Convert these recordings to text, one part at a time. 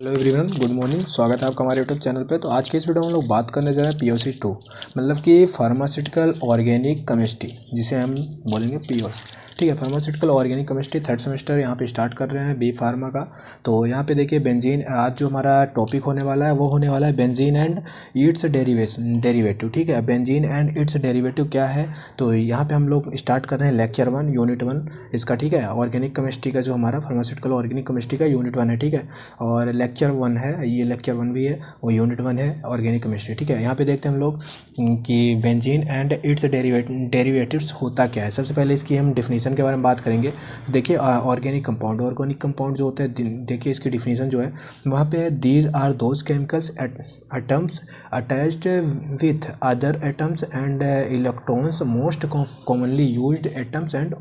Hello everyone, good morning. स्वागत है आपका हमारे यूट्यूब चैनल पे। तो आज के इस वीडियो में हम लोग बात करने जा रहे हैं पीओसी 2, मतलब कि फार्मास्यूटिकल ऑर्गेनिक केमिस्ट्री, जिसे हम बोलेंगे पीओस। ठीक है, pharmaceutical organic chemistry third semester यहाँ पे स्टार्ट कर रहे हैं बी फार्मा का। तो यहाँ पे देखिए बेंजीन, आज जो हमारा टॉपिक होने वाला है वो होने वाला है बेंजीन एंड इट्स डेरिवेटिव। ठीक है, बेंजीन एंड इट्स डेरिवेटिव क्या है, तो यहाँ पे हम लोग स्टार्ट कर रहे हैं लेक्चर 1 यूनिट 1 इसका। ठीक है, ऑर्गेनिक केमिस्ट्री का जो हमारा फार्मास्यूटिकल ऑर्गेनिक केमिस्ट्री का यूनिट 1 है। ठीक है, और लेक्चर 1 है, ये लेक्चर 1 भी है और यूनिट 1 है ऑर्गेनिक केमिस्ट्री। ठीक है, यहाँ पे देखते हैं हम लोग कि बेंजीन एंड इट्स डेरिवेटिव्स होता क्या है। सबसे पहले इसकी हम डिफिनीशन के बारे में बात करेंगे। देखिए ऑर्गेनिक कंपाउंड जो होता है, देखिए इसकी डिफिनीशन जो है वहाँ पे these are those chemicals atoms attached with other atoms and electrons most commonly used atoms and,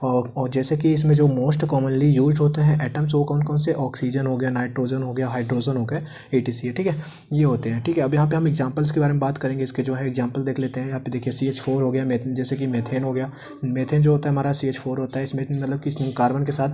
और जैसे कि इसमें जो मोस्ट कॉमनली यूज्ड होते हैं एटम्स वो कौन कौन से, ऑक्सीजन हो गया, नाइट्रोजन हो गया, हाइड्रोजन हो गया, etc। ठीक है, ये होते हैं। ठीक है, अब यहाँ पे हम एग्जांपल्स के बारे में बात करेंगे। इसके जो है एग्जांपल देख लेते हैं। यहाँ पे देखिए CH4 हो गया, जैसे कि मेथेन हो गया। मेथेन जो होता है हमारा CH4 होता है, इसमें मतलब कि कार्बन के साथ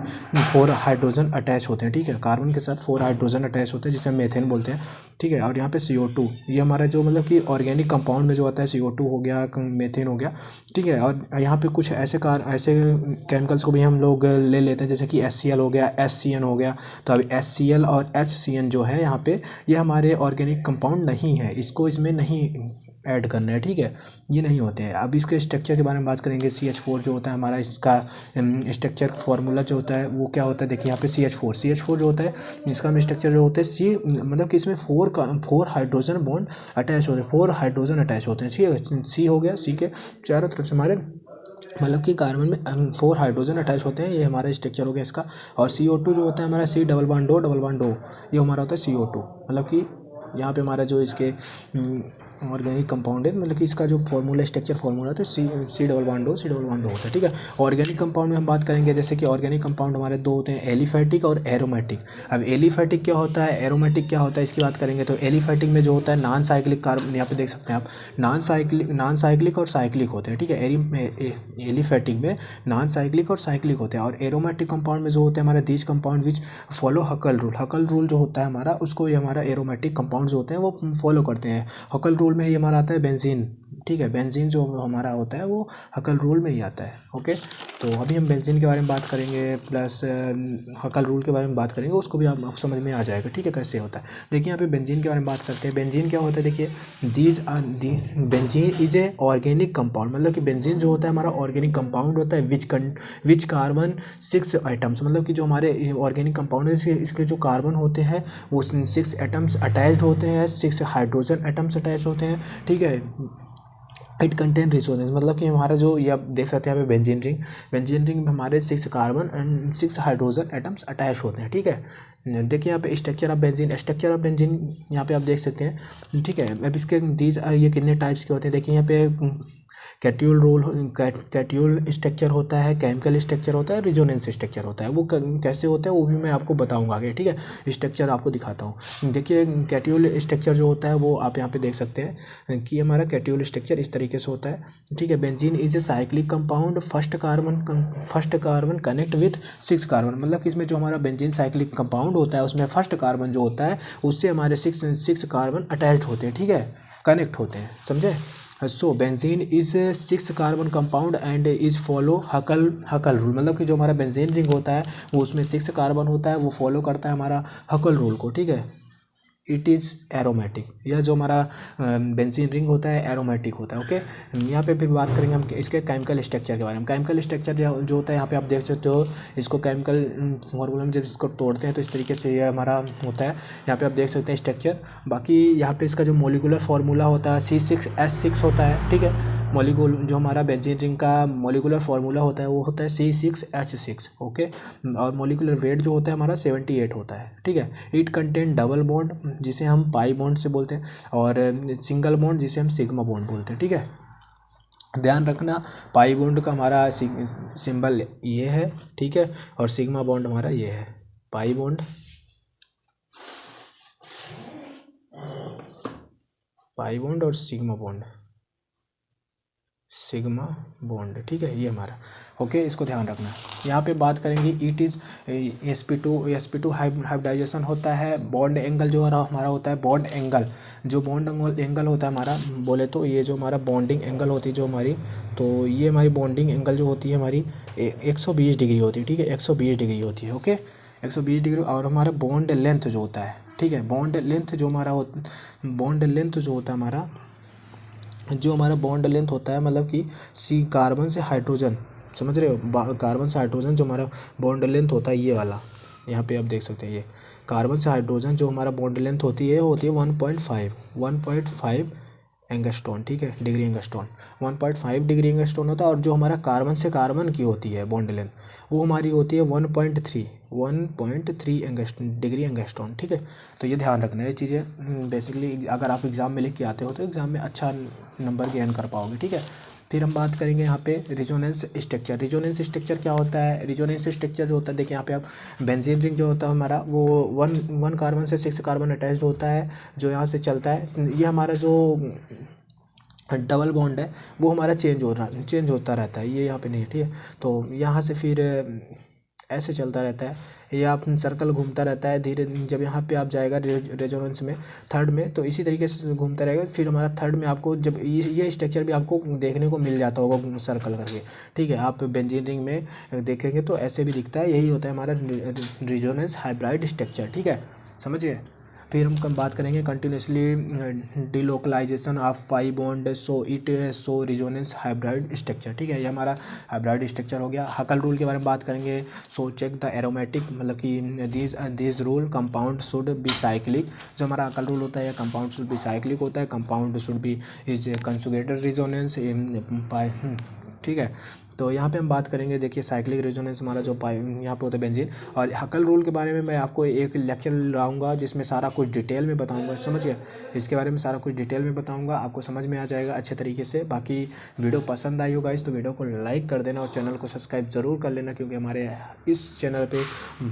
4 हाइड्रोजन अटैच होते हैं। ठीक है, कार्बन के साथ 4 हाइड्रोजन अटैच होते हैं जिसे हम मेथेन बोलते हैं। ठीक है, और यहाँ पे CO2, ये हमारा जो मतलब कि ऑर्गेनिक कंपाउंड में जो होता है, CO2 हो गया, मेथेन हो गया। ठीक है, और यहाँ पे कुछ ऐसे केमिकल्स को भी हम लोग ले लेते हैं, जैसे कि HCl हो गया, SCN हो गया। तो अब HCl और HCN जो है यहाँ पे, ये हमारे ऑर्गेनिक कंपाउंड नहीं है, इसको इसमें नहीं ऐड करना है। ठीक है, ये नहीं होते हैं। अब इसके स्ट्रक्चर के बारे में बात करेंगे। CH4 जो होता है हमारा, इसका स्ट्रक्चर फार्मूला जो होता है वो क्या होता है। देखिए यहाँ पे CH4 जो होता है, इसका स्ट्रक्चर जो होता है मतलब कि इसमें 4 हाइड्रोजन बॉन्ड अटैच होते हैं, 4 हाइड्रोजन अटैच होते हैं। ठीक है, C हो गया, C के चारों तरफ से हमारे मतलब कि कार्बन में 4 हाइड्रोजन अटैच होते हैं, ये हमारा स्ट्रक्चर हो गया इसका। और CO2 जो होता है हमारा, C डबल बॉन्ड O, ये हमारा होता है CO2। मतलब कि यहाँ पे हमारा जो इसके ऑर्गेनिक कंपाउंड है, मतलब कि इसका जो फार्मूला, स्ट्रक्चर फार्मूला होता है सी डबल बॉन्ड O होता है। ठीक है, ऑर्गेनिक कंपाउंड में हम बात करेंगे, जैसे कि ऑर्गेनिक कंपाउंड हमारे दो होते हैं, एलिफैटिक और एरोमेटिक। अब एलिफैटिक क्या होता है, एरोमेटिक क्या होता है, इसकी बात करेंगे। तो एलिफैटिक में जो होता है नॉन साइक्लिक कार्बन, यहाँ पे देख सकते हैं आप, नॉन साइक्लिक और साइक्लिक होते हैं। ठीक है, एलिफैटिक में नॉन साइक्लिक और साइक्लिक होते हैं। और एरोमेटिक कंपाउंड में जो होते हैं हमारे these compound which follow हकल rule जो होता है हमारा, उसको ये हमारा एरोमेटिक कंपाउंड जो होते हैं वो फॉलो करते हैं। हकल रूल में ये हमारा आता है बेंजीन। ठीक है, बेंजीन जो हमारा होता है वो हकल रूल में ही आता है। ओके, तो अभी हम बेंजीन के बारे में बात करेंगे, प्लस हकल रूल के बारे में बात करेंगे, उसको भी आप समझ में आ जाएगा। ठीक है, कैसे होता है। देखिए यहाँ पे बेंजीन के बारे में बात करते हैं। बेंजीन क्या होता है, देखिए benzene is a organic compound, मतलब कि बेंजीन जो होता है हमारा ऑर्गेनिक कंपाउंड होता है विच कार्बन 6 एटम्स, मतलब कि जो हमारे ऑर्गेनिक कंपाउंड है इसके जो कार्बन होते हैं वो 6 एटम्स अटैच्ड होते हैं, 6 हाइड्रोजन एटम्स अटैच होते हैं। ठीक है, इट कंटेन रिसोनेंस, मतलब कि हमारा जो, ये आप देख सकते हैं यहाँ पे बेंजीन रिंग में हमारे 6 carbon and 6 hydrogen atoms attach होते हैं। ठीक है, देखिए यहाँ पे स्ट्रक्चर ऑफ बेंजीन यहाँ पे आप देख सकते हैं। ठीक है, अब इसके ये कितने टाइप्स के होते हैं, देखिए यहाँ पे कैट्यूल स्ट्रक्चर होता है, केमिकल स्ट्रक्चर होता है, रिजोनेंस स्ट्रक्चर होता है। वो कैसे होता है वो भी मैं आपको बताऊंगा आगे। ठीक है, स्ट्रक्चर आपको दिखाता हूँ। देखिए कैट्यूल स्ट्रक्चर जो होता है वो आप यहाँ पे देख सकते हैं कि हमारा कैट्यूल स्ट्रक्चर इस तरीके से होता है। ठीक है, benzene is a cyclic compound, first carbon connect with 6 carbon, मतलब कि इसमें जो हमारा बेंजीन साइक्लिक कंपाउंड होता है उसमें फर्स्ट कार्बन जो होता है उससे हमारे 6 कार्बन अटैच्ड होते हैं। ठीक है, कनेक्ट होते हैं, समझे। सो benzene is 6 carbon compound and is follow हकल rule, मतलब कि जो हमारा बेंजीन रिंग होता है वो उसमें 6 कार्बन होता है, वो फॉलो करता है हमारा हकल रूल को। ठीक है, इट इज़ एरोमेटिक, यह जो हमारा बेंजीन रिंग होता है एरोमेटिक होता है। ओके, यहाँ पे फिर बात करेंगे हम इसके केमिकल स्ट्रक्चर के बारे में। केमिकल स्ट्रक्चर जो होता है यहाँ पे आप देख सकते हो, इसको केमिकल फॉर्मूला में जब इसको तोड़ते हैं तो इस तरीके से ये हमारा होता है। यहाँ पे आप देख सकते हैं स्ट्रक्चर। बाकी यहाँ पे इसका जो मोलिकुलर फार्मूला होता है C6H6 होता है। ठीक है, मॉलिक्यूल जो हमारा बेंजीन रिंग का मॉलिकुलर फार्मूला होता है वो होता है C6H6। ओके, और मॉलिकुलर वेट जो होता है हमारा 78 होता है। ठीक है, इट कंटेन डबल बॉन्ड जिसे हम पाई बॉन्ड से बोलते हैं, और सिंगल बॉन्ड जिसे हम सिग्मा बॉन्ड बोलते हैं। ठीक है, ध्यान रखना पाई बॉन्ड का हमारा सिंबल ये है। ठीक है, और सिग्मा बॉन्ड हमारा ये है, पाई बॉन्ड और सिग्मा बॉन्ड, सिग्मा बॉन्ड, ठीक है, ये हमारा ओके, इसको ध्यान रखना। यहाँ पे बात करेंगे इट इज़ sp2 हाइब्रिडाइजेशन होता है। बॉन्ड एंगल जो हमारा होता है, बॉन्ड एंगल जो बॉन्ड एंगल होता है हमारा, बोले तो ये जो हमारा बॉन्डिंग एंगल होती है जो हमारी, तो ये हमारी बॉन्डिंग एंगल जो होती है हमारी 120 डिग्री होती है, ठीक है, 120 डिग्री होती है, ओके, 120 डिग्री। और हमारा बॉन्ड लेंथ जो होता है, ठीक है, बॉन्ड लेंथ जो हमारा बॉन्ड लेंथ जो होता है हमारा, जो हमारा बॉन्ड लेंथ होता है, मतलब कि सी कार्बन से हाइड्रोजन, समझ रहे हो, कार्बन से हाइड्रोजन जो हमारा बॉन्ड लेंथ होता है, ये वाला यहाँ पे आप देख सकते हैं, ये कार्बन से हाइड्रोजन जो हमारा बॉन्ड लेंथ होती है 1.5 एंगस्ट्रॉन, ठीक है, डिग्री एंगस्ट्रॉन, 1.5 डिग्री एंगस्ट्रॉन होता है। और जो हमारा कार्बन से कार्बन की होती है बॉन्ड लेंथ, वो हमारी होती है 1.3 डिग्री एंगस्ट्रॉन, ठीक है। तो ये ध्यान रखना है, ये चीज़ें बेसिकली अगर आप एग्ज़ाम में लिख के आते हो तो एग्ज़ाम में अच्छा नंबर गेन कर पाओगे, ठीक है। फिर हम बात करेंगे यहाँ पे रिजोनेंस स्ट्रक्चर। रिजोनेंस स्ट्रक्चर क्या होता है? रिजोनेंस स्ट्रक्चर जो होता है, देखिए यहाँ पे आप बेंजीन रिंग जो होता है हमारा, वो वन कार्बन से 6 कार्बन अटैच्ड होता है, जो यहाँ से चलता है। ये हमारा जो डबल बॉन्ड है वो हमारा चेंज होता रहता है, ये यहाँ पे नहीं है, ठीक है। तो यहाँ से फिर ऐसे चलता रहता है, ये आप सर्कल घूमता रहता है धीरे, जब यहाँ पे आप जाएगा रेजोनेंस में थर्ड में, तो इसी तरीके से घूमता रहेगा। फिर हमारा थर्ड में आपको जब ये स्ट्रक्चर भी आपको देखने को मिल जाता होगा सर्कल करके, ठीक है। आप बेंजीन रिंग में देखेंगे तो ऐसे भी दिखता है, यही होता है हमारा रेजोनेंस हाइब्रिड स्ट्रक्चर, ठीक है, समझिए। फिर हम बात करेंगे continuously delocalisation of 5 bond so resonance hybrid structure, ठीक है, ये हमारा हाइब्रिड स्ट्रक्चर हो गया। हकल रूल के बारे में बात करेंगे। सो चेक द एरोमेटिक, मतलब कि this rule compound should be cyclic. जो हमारा हकल रूल होता है, कंपाउंड शुड बी साइक्लिक होता है, compound should be is conjugated resonance, ठीक है। तो यहाँ पे हम बात करेंगे, देखिए साइक्लिक रेजोनेंस हमारा जो यहाँ पे होता है बेंजीन। और हकल रूल के बारे में मैं आपको एक लेक्चर लाऊंगा जिसमें सारा कुछ डिटेल में बताऊंगा, समझिए, इसके बारे में सारा कुछ डिटेल में बताऊंगा, आपको समझ में आ जाएगा अच्छे तरीके से। बाकी वीडियो पसंद आई हो गाइस तो वीडियो को लाइक कर देना और चैनल को सब्सक्राइब ज़रूर कर लेना, क्योंकि हमारे इस चैनल पर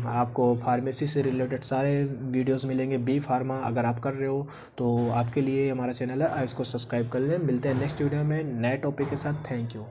आपको फार्मेसी से रिलेटेड सारे वीडियोज़ मिलेंगे। बी फार्मा अगर आप कर रहे हो तो आपके लिए हमारा चैनल है, इसको सब्सक्राइब कर लें। मिलते हैं नेक्स्ट वीडियो में नए टॉपिक के साथ। Thank you.